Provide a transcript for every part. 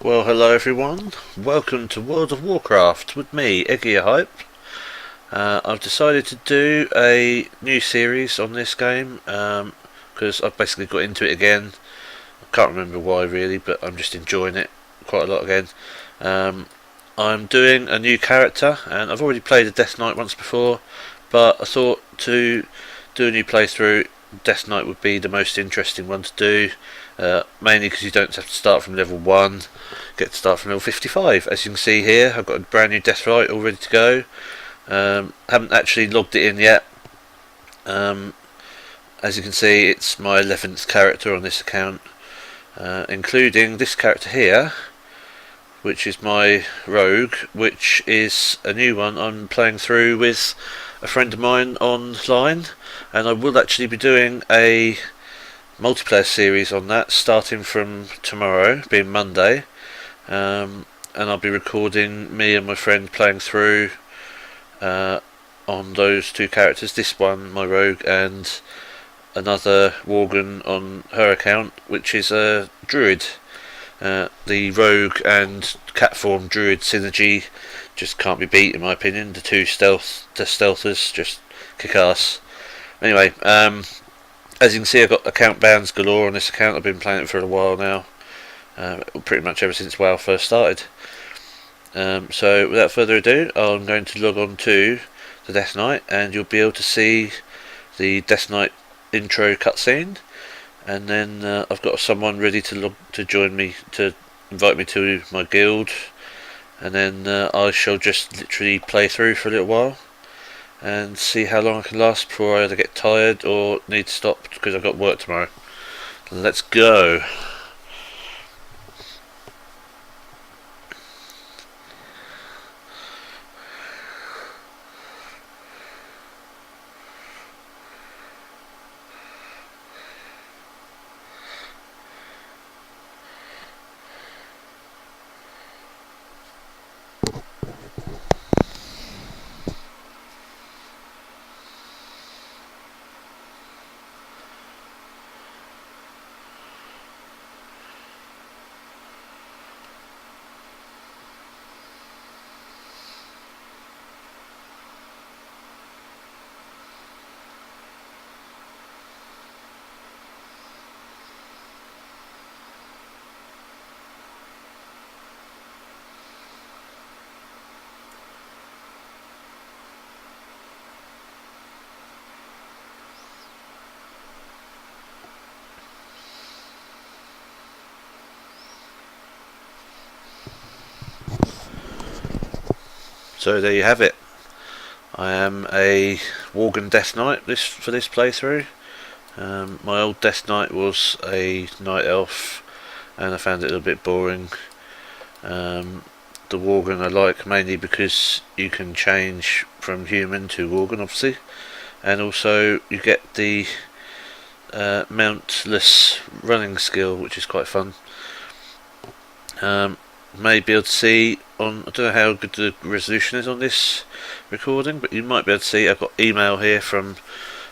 Well, hello everyone. Welcome to World of Warcraft with me, Eggy Hype. I've decided to do a new series on this game because I've basically got into it again. I can't remember why really, but I'm just enjoying it quite a lot again. I'm doing a new character, and I've already played a Death Knight once before, but I thought to do a new playthrough, Death Knight would be the most interesting one to do. Mainly because you don't have to start from level 1, get to start from level 55. As you can see here, I've got a brand new Death Knight all ready to go. Haven't actually logged it in yet. As you can see, it's my 11th character on this account, including this character here, which is my rogue, which is a new one I'm playing through with a friend of mine online, and I will actually be doing a multiplayer series on that starting from tomorrow, being Monday, and I'll be recording me and my friend playing through on those two characters, this one, my rogue, and another Worgen on her account, which is a druid. The rogue and cat form druid synergy just can't be beat in my opinion. The stealthers just kick ass. Anyway, as you can see, I've got account bans galore on this account. I've been playing it for a while now, pretty much ever since WoW first started. So without further ado, I'm going to log on to the Death Knight, and you'll be able to see the Death Knight intro cutscene. And then I've got someone ready to join me, to invite me to my guild, and then I shall just literally play through for a little while and see how long I can last before I either get tired or need to stop because I've got work tomorrow. Let's go. So there you have it. I am a Worgen Death Knight for this playthrough. My old Death Knight was a Night Elf, and I found it a little bit boring. The Worgen I like mainly because you can change from human to Worgen, obviously, and also you get the mountless running skill, which is quite fun. May be able to see on, I don't know how good the resolution is on this recording, but you might be able to see I've got email here from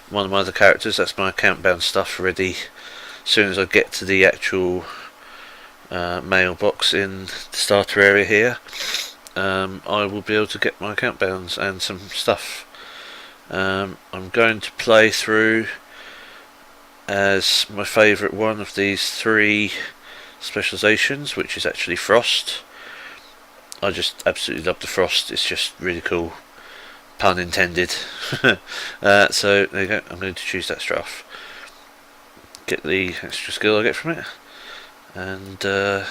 one of my other characters. That's my account bound stuff ready. As soon as I get to the actual mailbox in the starter area here, I will be able to get my account bounds and some stuff. I'm going to play through as my favourite one of these three specializations, which is actually Frost. I just absolutely love the Frost. It's just really cool, pun intended. So there you go, I'm going to choose that straight off, get the extra skill I get from it, and I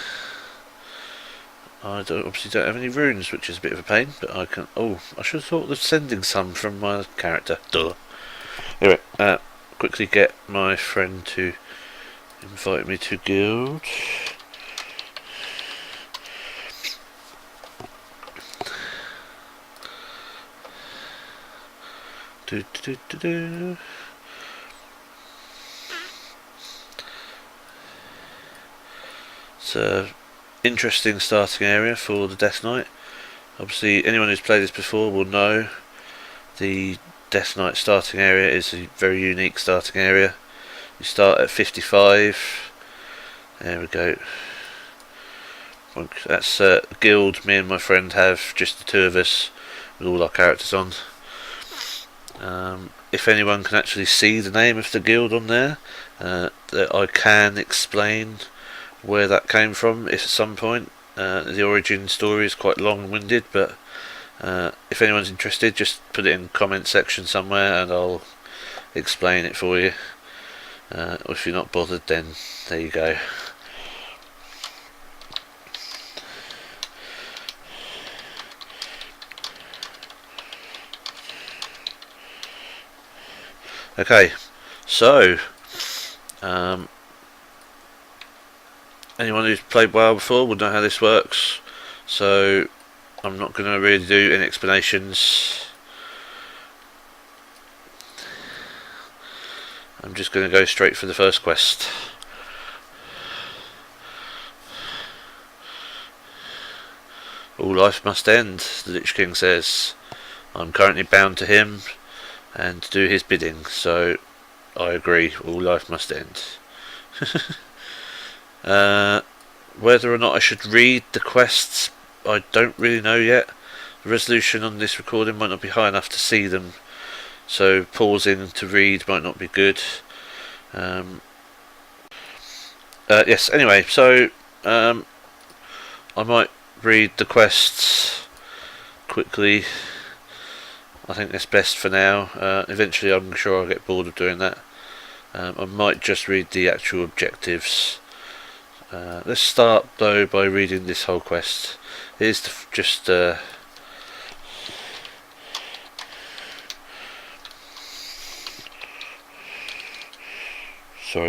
obviously don't have any runes, which is a bit of a pain, but I can. Oh, I should have thought of sending some from my character. Duh. Anyway, quickly get my friend to invite me to guild. It's a interesting starting area for the Death Knight. Obviously, anyone who's played this before will know the Death Knight starting area is a very unique starting area. You start at 55. There we go. That's a guild me and my friend have, just the two of us, with all our characters on. If anyone can actually see the name of the guild on there, that I can explain where that came from if at some point. The origin story is quite long-winded, but if anyone's interested, just put it in the comment section somewhere and I'll explain it for you. Or if you're not bothered, then there you go. Okay, so anyone who's played WoW before will know how this works, so I'm not going to really do any explanations. I'm just going to go straight for the first quest. All life must end, the Lich King says. I'm currently bound to him and do his bidding, so I agree, all life must end. Whether or not I should read the quests, I don't really know yet. The resolution on this recording might not be high enough to see them, so pausing to read might not be good. Yes, anyway, so I might read the quests quickly. I think that's best for now. Eventually I'm sure I'll get bored of doing that. I might just read the actual objectives. Let's start though by reading this whole quest. It is just sorry,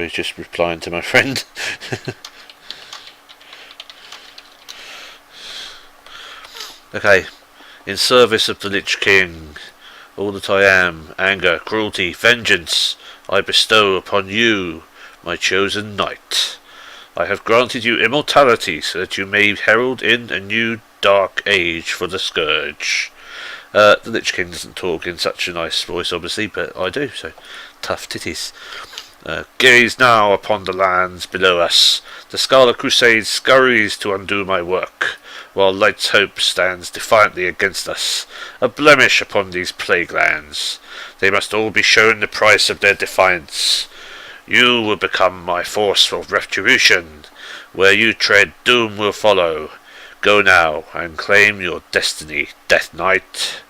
just replying to my friend. Okay. In service of the Lich King, all that I am, anger, cruelty, vengeance, I bestow upon you, my chosen knight. I have granted you immortality so that you may herald in a new dark age for the Scourge. The Lich King doesn't talk in such a nice voice, obviously, but I do, so tough titties. Gaze now upon the lands below us. The Scarlet Crusade scurries to undo my work, while Light's Hope stands defiantly against us, a blemish upon these plague lands. They must all be shown the price of their defiance. You will become my force for retribution. Where you tread, doom will follow. Go now and claim your destiny, Death Knight.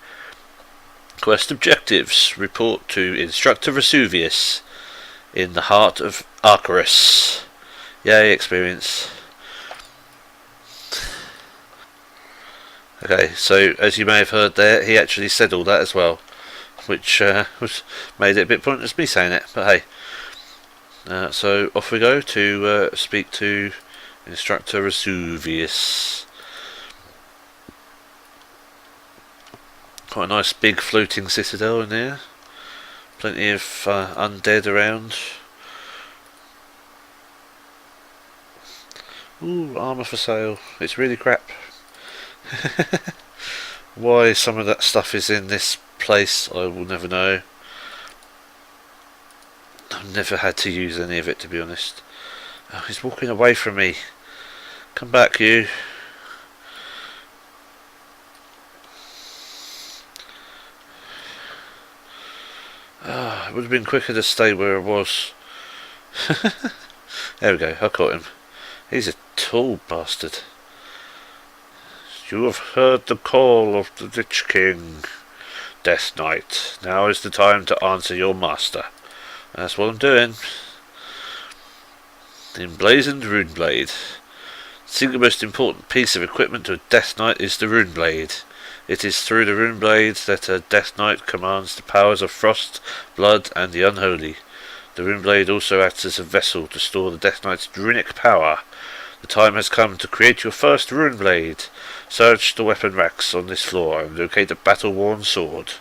Quest objectives. Report to Instructor Vesuvius in the heart of Arcarus. Yay, experience. Okay, so as you may have heard there, he actually said all that as well, which made it a bit pointless me saying it, but hey. So off we go to speak to Instructor Vesuvius. Quite a nice big floating citadel in there. Plenty of undead around. Ooh, armour for sale. It's really crap. Why some of that stuff is in this place, I will never know. I've never had to use any of it, to be honest. Oh, he's walking away from me. Come back, you. Oh, it would have been quicker to stay where I was. There we go, I caught him. He's a tall bastard. You have heard the call of the Lich King, Death Knight. Now is the time to answer your master. That's what I'm doing. The emblazoned rune blade. The single most important piece of equipment to a Death Knight is the rune blade. It is through the rune blade that a Death Knight commands the powers of frost, blood, and the unholy. The rune blade also acts as a vessel to store the Death Knight's runic power. The time has come to create your first rune blade. Search the weapon racks on this floor and locate a battle-worn sword.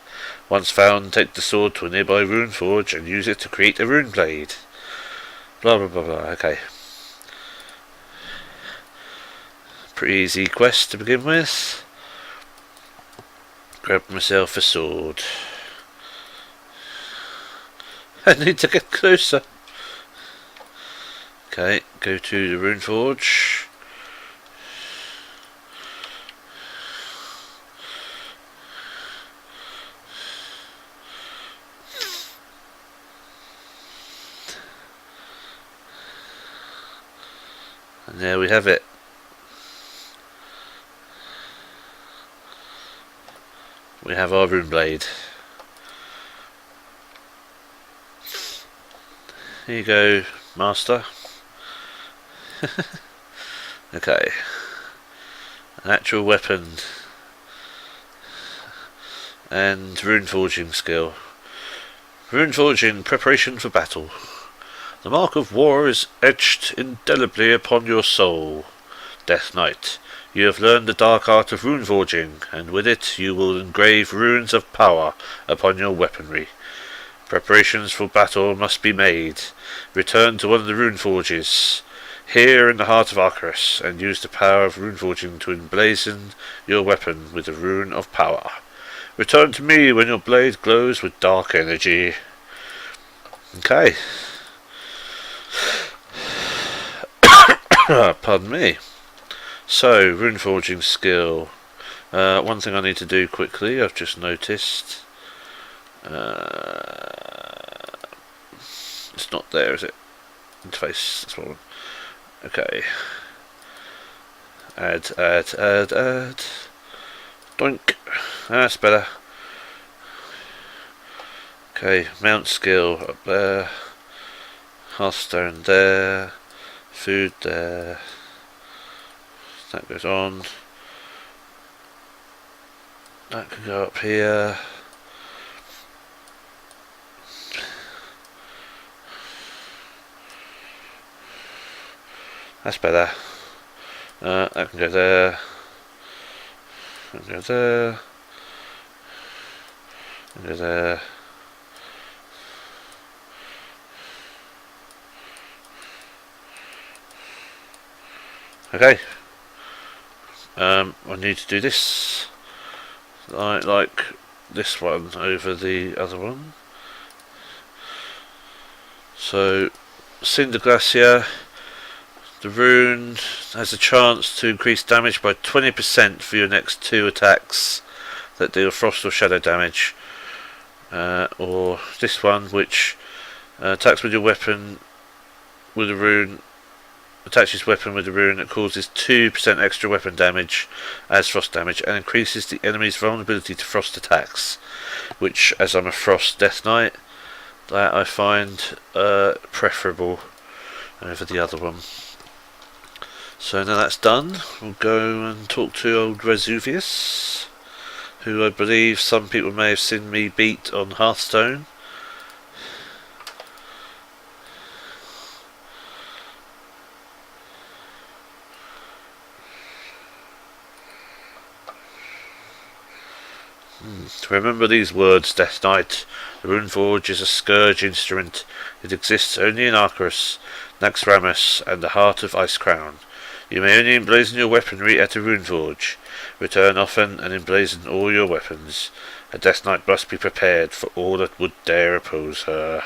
Once found, take the sword to a nearby rune forge and use it to create a rune blade. Blah blah blah blah, okay. Pretty easy quest to begin with. Grab myself a sword. I need to get closer. Okay, go to the rune forge. And there we have it. We have our rune blade. Here you go, master. Okay. An actual weapon. And rune forging skill. Rune forging, preparation for battle. The mark of war is etched indelibly upon your soul, Death Knight. You have learned the dark art of rune forging, and with it you will engrave runes of power upon your weaponry. Preparations for battle must be made. Return to one of the rune forges, here in the heart of Arceus, and use the power of rune forging to emblazon your weapon with the rune of power. Return to me when your blade glows with dark energy. Okay. Pardon me. So, rune forging skill. One thing I need to do quickly, I've just noticed. It's not there, is it? Interface, that's one. Okay. Add. Doink. That's better. Okay, mount skill up there. Hearthstone there. Food there. That goes on. That can go up here. That's better. That can go there. That can go there. That can go there. Okay. I need to do this. Like this one over the other one. So, Cinder Glacier. The rune has a chance to increase damage by 20% for your next 2 attacks that deal frost or shadow damage. Or this one, which attacks with your weapon with a rune. Attaches weapon with a rune that causes 2% extra weapon damage as frost damage and increases the enemy's vulnerability to frost attacks. Which, as I'm a frost death knight, that I find preferable over the other one. So now that's done, we'll go and talk to old Vesuvius, who I believe some people may have seen me beat on Hearthstone. Remember these words, Death Knight. The Runeforge is a scourge instrument. It exists only in Arceus, Naxxramas, and the heart of Icecrown. You may only emblazon your weaponry at a Runeforge. Return often and emblazon all your weapons. A Death Knight must be prepared for all that would dare oppose her.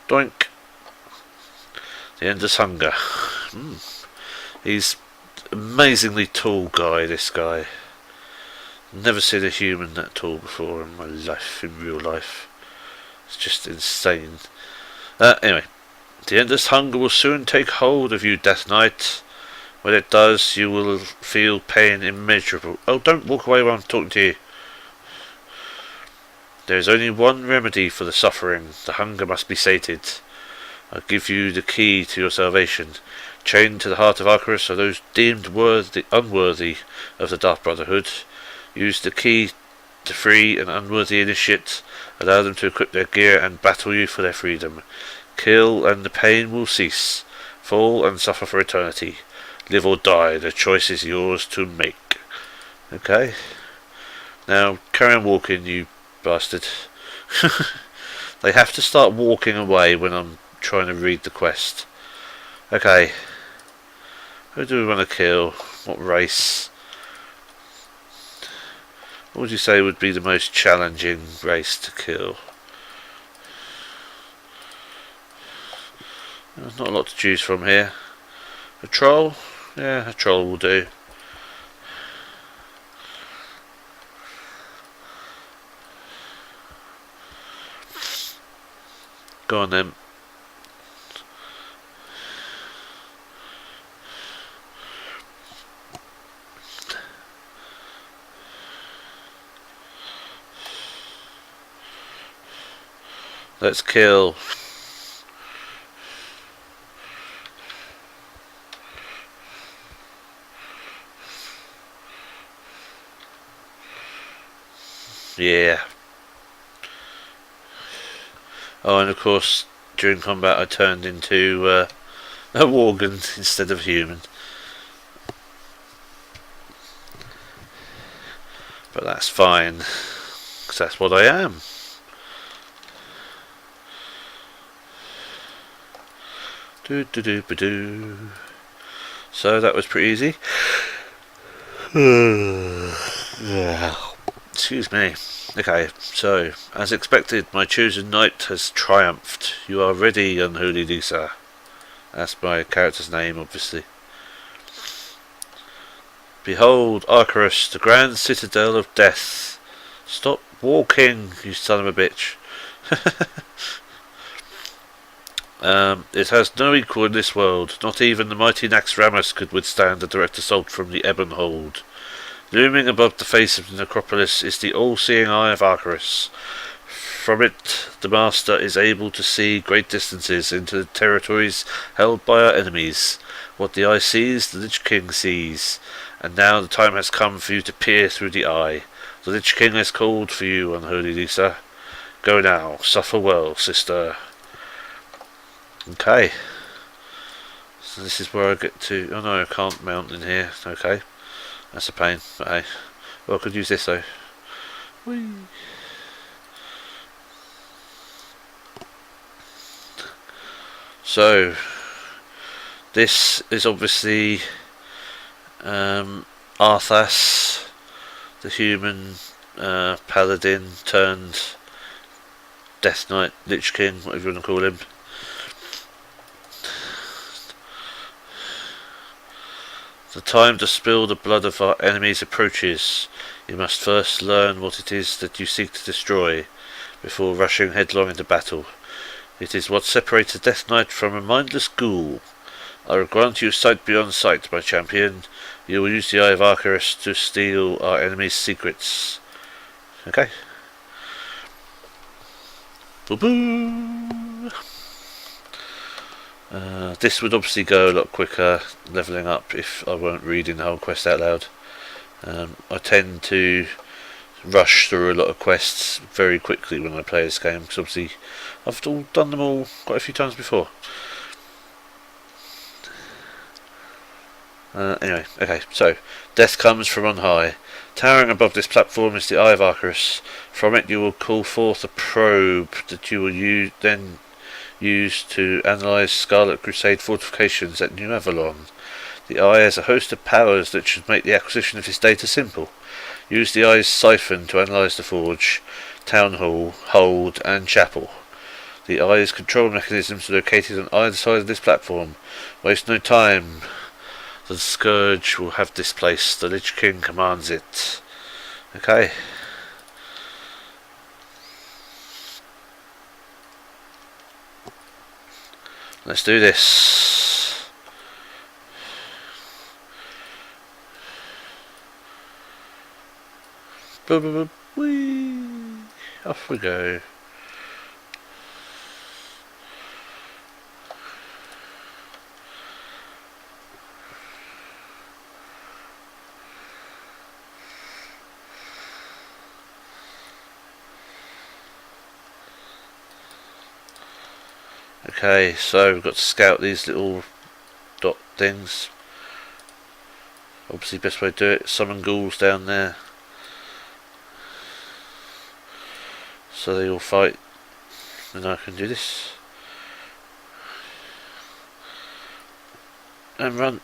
Doink. The Endless Hunger. He's amazingly tall guy, this guy. Never seen a human that tall before in my life, in real life. It's just insane. Anyway, the Endless Hunger will soon take hold of you, Death Knight. When it does, you will feel pain immeasurable. Oh, don't walk away while I'm talking to you. There is only one remedy for the suffering. The hunger must be sated. I'll give you the key to your salvation. Chained to the heart of Arceus are those deemed unworthy of the Dark Brotherhood. Use the key to free an unworthy initiate. Allow them to equip their gear and battle you for their freedom. Kill and the pain will cease. Fall and suffer for eternity. Live or die, the choice is yours to make. Okay. Now, carry on walking, you bastard. They have to start walking away when I'm trying to read the quest. Okay. Who do we want to kill? What race? What would you say would be the most challenging race to kill? There's not a lot to choose from here. A troll? Yeah, a troll will do. Go on then. Let's kill. Yeah. Oh, and of course, during combat I turned into a Worgen instead of a human. But that's fine, because that's what I am. Do. So that was pretty easy. Excuse me. Okay, so, as expected, my chosen knight has triumphed. You are ready, unholy Lisa. That's my character's name, obviously. Behold, Arcarus, the grand citadel of death. Stop walking, you son of a bitch. It has no equal in this world. Not even the mighty Naxxramas could withstand a direct assault from the Ebon Hold. Looming above the face of the necropolis is the all-seeing eye of Arcarus. From it, the Master is able to see great distances into the territories held by our enemies. What the eye sees, the Lich King sees. And now the time has come for you to peer through the eye. The Lich King has called for you, unholy Lisa. Go now, suffer well, sister. Okay. So this is where I get to... Oh no, I can't mount in here. Okay. That's a pain. But hey. Well, I could use this though. Whee. So, this is obviously Arthas, the human paladin turned Death Knight, Lich King, whatever you want to call him. The time to spill the blood of our enemies approaches. You must first learn what it is that you seek to destroy, before rushing headlong into battle. It is what separates a Death Knight from a mindless ghoul. I will grant you sight beyond sight, my champion. You will use the Eye of Arcarus to steal our enemy's secrets. Okay. Boo-boo! This would obviously go a lot quicker levelling up if I weren't reading the whole quest out loud. I tend to rush through a lot of quests very quickly when I play this game, because obviously I've done them all quite a few times before. Anyway, okay, so death comes from on high. Towering above this platform is the Eye of Arcarus. From it you will call forth a probe that you will then use to analyse Scarlet Crusade fortifications at New Avalon. The Eye has a host of powers that should make the acquisition of this data simple. Use the Eye's siphon to analyse the forge, town hall, hold, and chapel. The Eye's control mechanisms are located on either side of this platform. Waste no time. The Scourge will have this place. The Lich King commands it. Okay. Let's do this. Boop, boop, boop. Whee. Off we go. Okay, so we've got to scout these little dot things. Obviously, best way to do it, summon ghouls down there, so they all fight. And I can do this and run.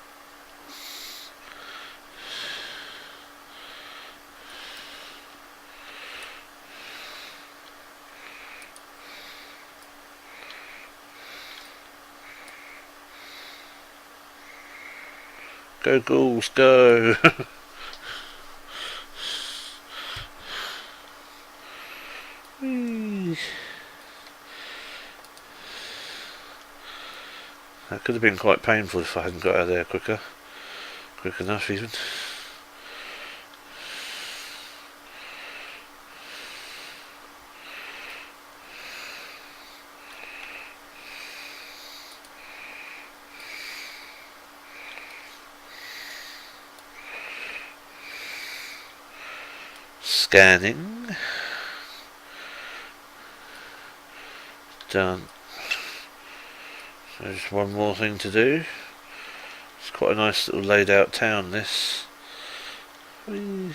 Go ghouls, go! That could have been quite painful if I hadn't got out of there quick enough even. Scanning. Done. So just one more thing to do. It's quite a nice little laid out town, this. Whee.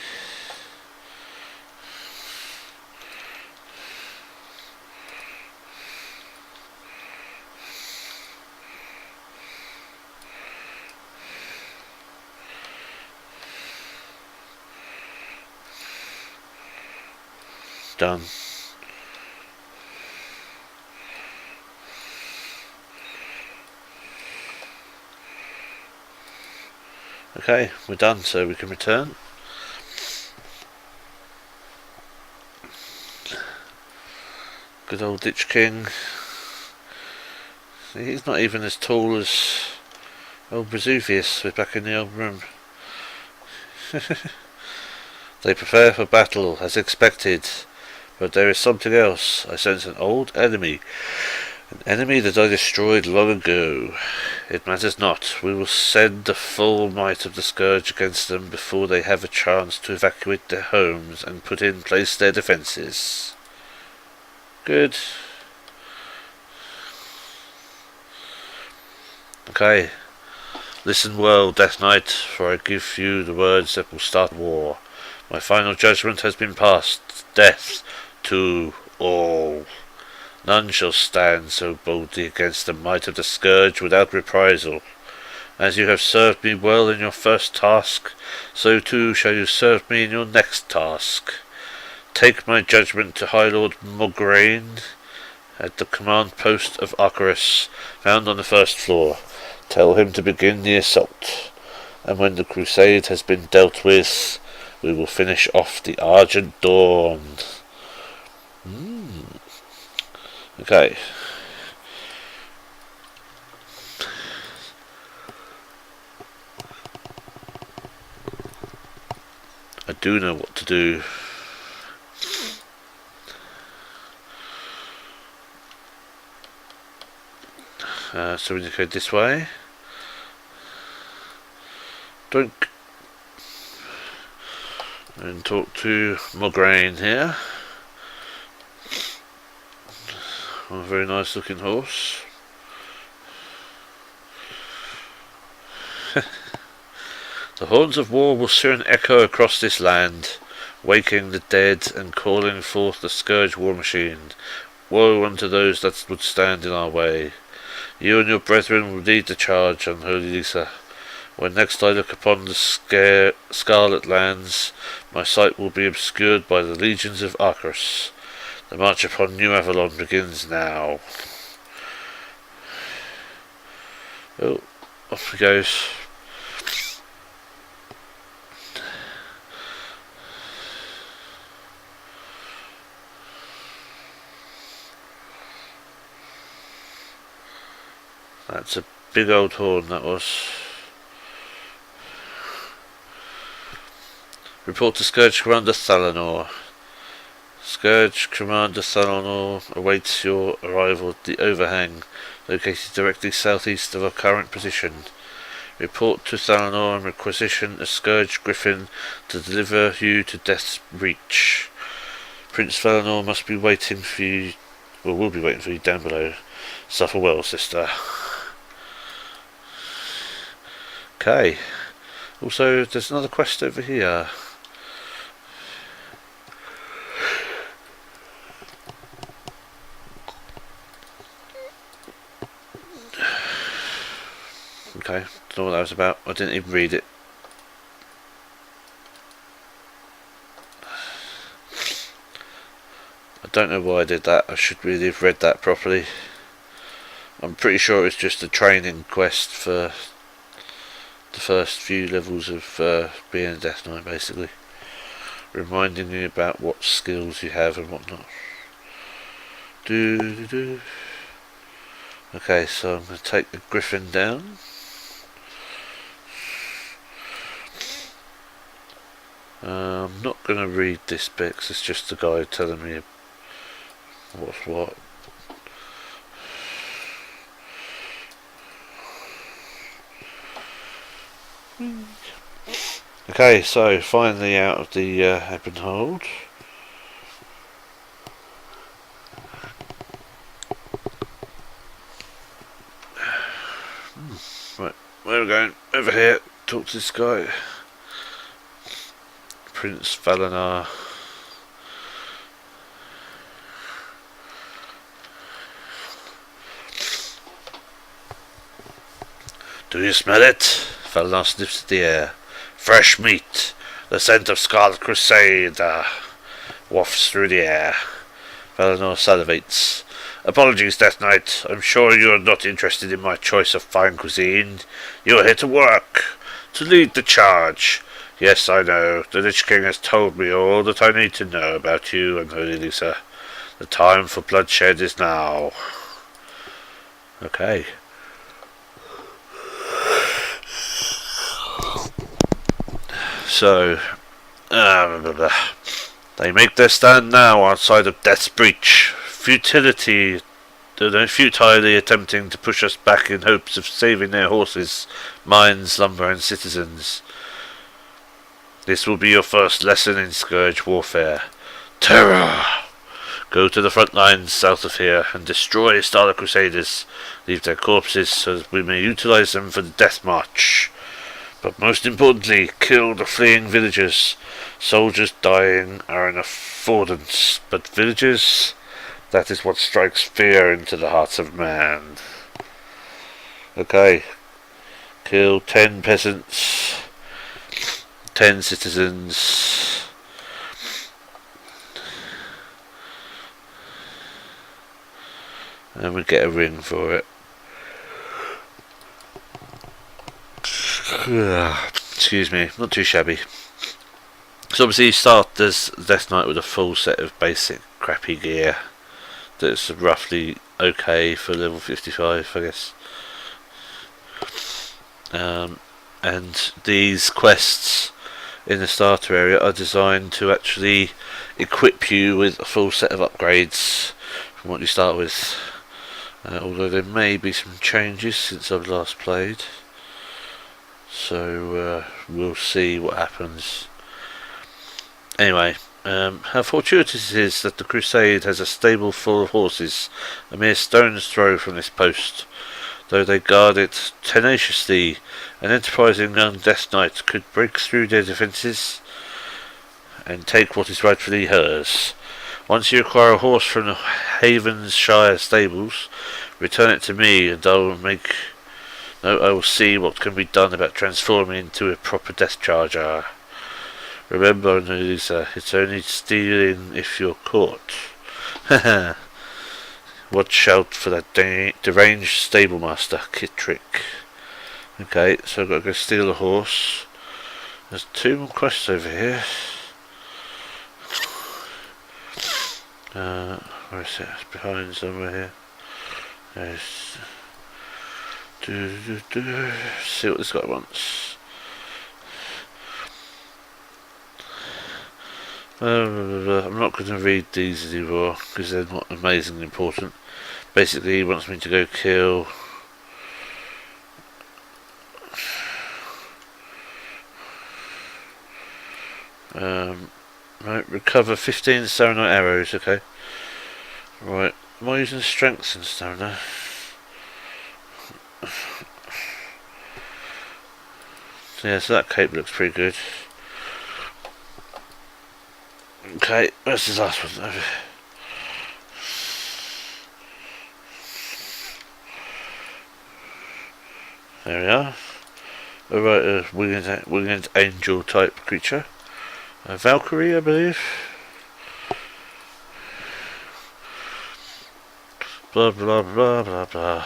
Done. Okay, we're done, so we can return. Good old Ditch King. He's not even as tall as old Vesuvius. We're back in the old room. They prepare for battle, as expected. But there is something else. I sense an old enemy. An enemy that I destroyed long ago. It matters not. We will send the full might of the Scourge against them before they have a chance to evacuate their homes and put in place their defences. Good. Okay. Listen well, Death Knight, for I give you the words that will start war. My final judgment has been passed. Death to all. None shall stand so boldly against the might of the Scourge without reprisal. As you have served me well in your first task, so too shall you serve me in your next task. Take my judgment to High Lord Worgen at the command post of Arcarus, found on the first floor. Tell him to begin the assault, and when the crusade has been dealt with, we will finish off the Argent Dawn. Okay. I do know what to do. So we need to go this way. Drink. And talk to Worgen here. A very nice looking horse. The horns of war will soon echo across this land, waking the dead and calling forth the Scourge war machine. Woe unto those that would stand in our way. You and your brethren will lead the charge, unholy Lisa. When next I look upon the scarlet lands, my sight will be obscured by the legions of Arcarus. The march upon New Avalon begins now. Oh, off he goes. That's a big old horn, that was. Report to Scourge Commander Thalanor. Scourge Commander Thalanor awaits your arrival at the overhang, located directly southeast of our current position. Report to Thalanor and requisition a Scourge Griffin to deliver you to Death's Reach. Prince Thalanor must be waiting for you, or will be waiting for you down below. Suffer well, sister. Okay. Also, there's another quest over here. Okay, don't know what that was about. I didn't even read it. I don't know why I did that. I should really have read that properly. I'm pretty sure it was just a training quest for the first few levels of being a Death Knight, basically. Reminding you about what skills you have and whatnot. Okay, so I'm going to take the Griffin down. I'm not going to read this bit because it's just the guy telling me what's what. Okay, so finally out of the open hold. Right, where are we going? Over here. Talk to this guy. Prince Valenar. Do you smell it? Valenar sniffs at the air. Fresh meat. The scent of Scarlet Crusade wafts through the air. Valinor salivates. Apologies, Death Knight. I'm sure you are not interested in my choice of fine cuisine. You are here to work, to lead the charge. Yes, I know. The Lich King has told me all that I need to know about you and Holy Lisa. The time for bloodshed is now. Okay. So, they make their stand now outside of Death's Breach. Futilely attempting to push us back in hopes of saving their horses, mines, lumber, and citizens. This will be your first lesson in Scourge warfare. Terror! Go to the front lines south of here and destroy Starlight Crusaders. Leave their corpses so that we may utilize them for the death march. But most importantly, kill the fleeing villagers. Soldiers dying are an affordance, but villagers, that is what strikes fear into the hearts of man. Okay. Kill 10 peasants, 10 citizens. And we get a ring for it. Excuse me, not too shabby. So obviously you start as Death Knight with a full set of basic crappy gear that's roughly okay for level 55, I guess. And these quests in the starter area are designed to actually equip you with a full set of upgrades from what you start with. Although there may be some changes since I've last played. So we'll see what happens. Anyway, how fortuitous it is that the Crusade has a stable full of horses, a mere stone's throw from this post. Though they guard it tenaciously, an enterprising young Death Knight could break through their defences and take what is rightfully hers. Once you acquire a horse from the Havensshire stables, return it to me and I will see what can be done about transforming into a proper death charger. Remember, Lisa, it's only stealing if you're caught. Haha. Watch out for that deranged stablemaster, Kit Trick. Okay, so I've got to go steal a horse. There's 2 more quests over here. Where is it? It's behind somewhere here. There's... See what this guy wants. I'm not going to read these anymore because they're not amazingly important. Basically, he wants me to go kill right, recover 15 Saranite arrows, okay. Right, am I using strength and stamina? Yeah, so that cape looks pretty good. Okay, where's this last one? There we are. Alright, a winged angel type creature. A Valkyrie, I believe. Blah blah blah blah blah.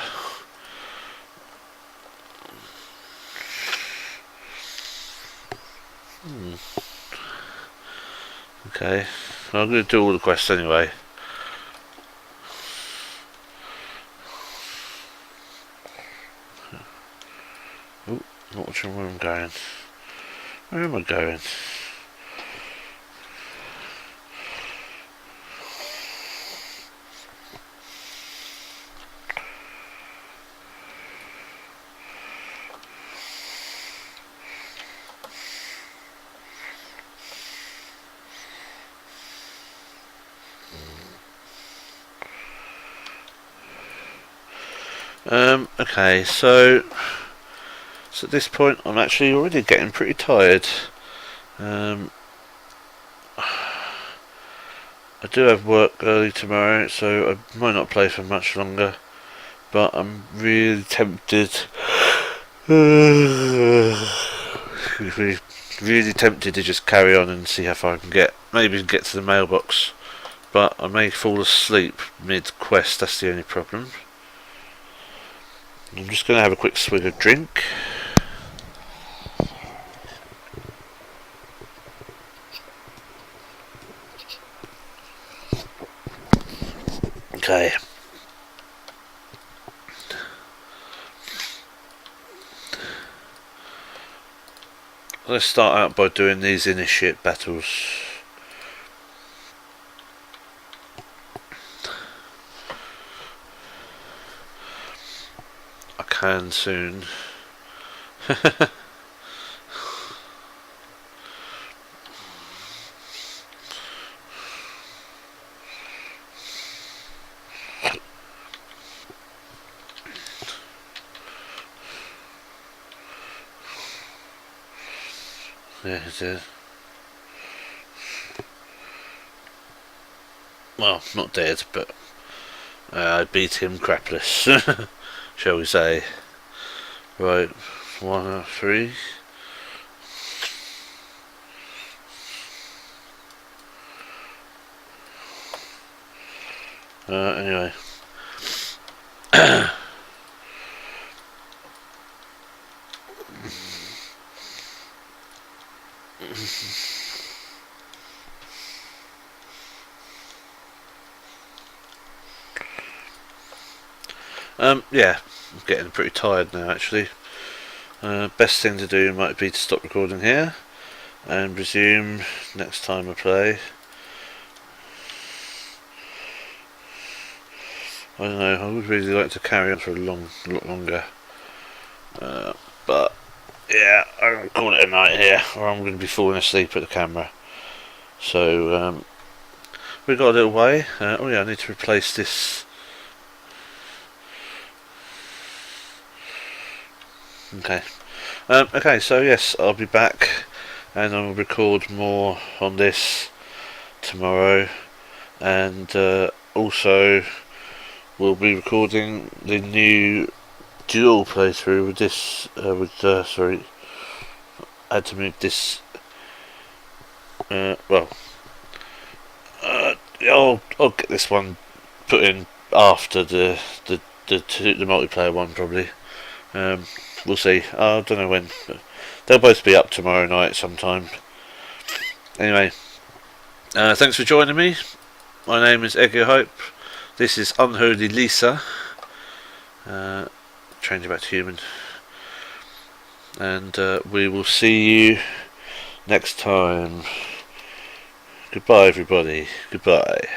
Okay, well, I'm going to do all the quests anyway. Oh, not watching where I'm going. Where am I going? Okay, so at this point I'm actually already getting pretty tired. I do have work early tomorrow, so I might not play for much longer, but I'm really tempted really tempted to just carry on and see how far I can get. Maybe get to the mailbox, but I may fall asleep mid-quest, that's the only problem. I'm just going to have a quick swig of drink. Okay. Let's start out by doing these initiate battles. I can soon. Yeah, it is. Well, not dead, but I beat him crapless, shall we say. Right, 1 out of 3. Anyway. Yeah, I'm getting pretty tired now actually. Best thing to do might be to stop recording here and resume next time I play. I don't know, I would really like to carry on for a lot longer. But yeah, I'm going to call it a night here, or I'm going to be falling asleep at the camera. So we got a little way. Oh yeah, I need to replace this. Okay. Okay, so yes, I'll be back and I'll record more on this tomorrow, and also we'll be recording the new dual playthrough with this. Sorry, I had to move this. Well, I'll get this one put in after the multiplayer one probably. We'll see. I don't know when. But they'll both be up tomorrow night sometime. Anyway, thanks for joining me. My name is Ego Hope. This is Unholy Lisa. Changing back to human. And we will see you next time. Goodbye, everybody. Goodbye.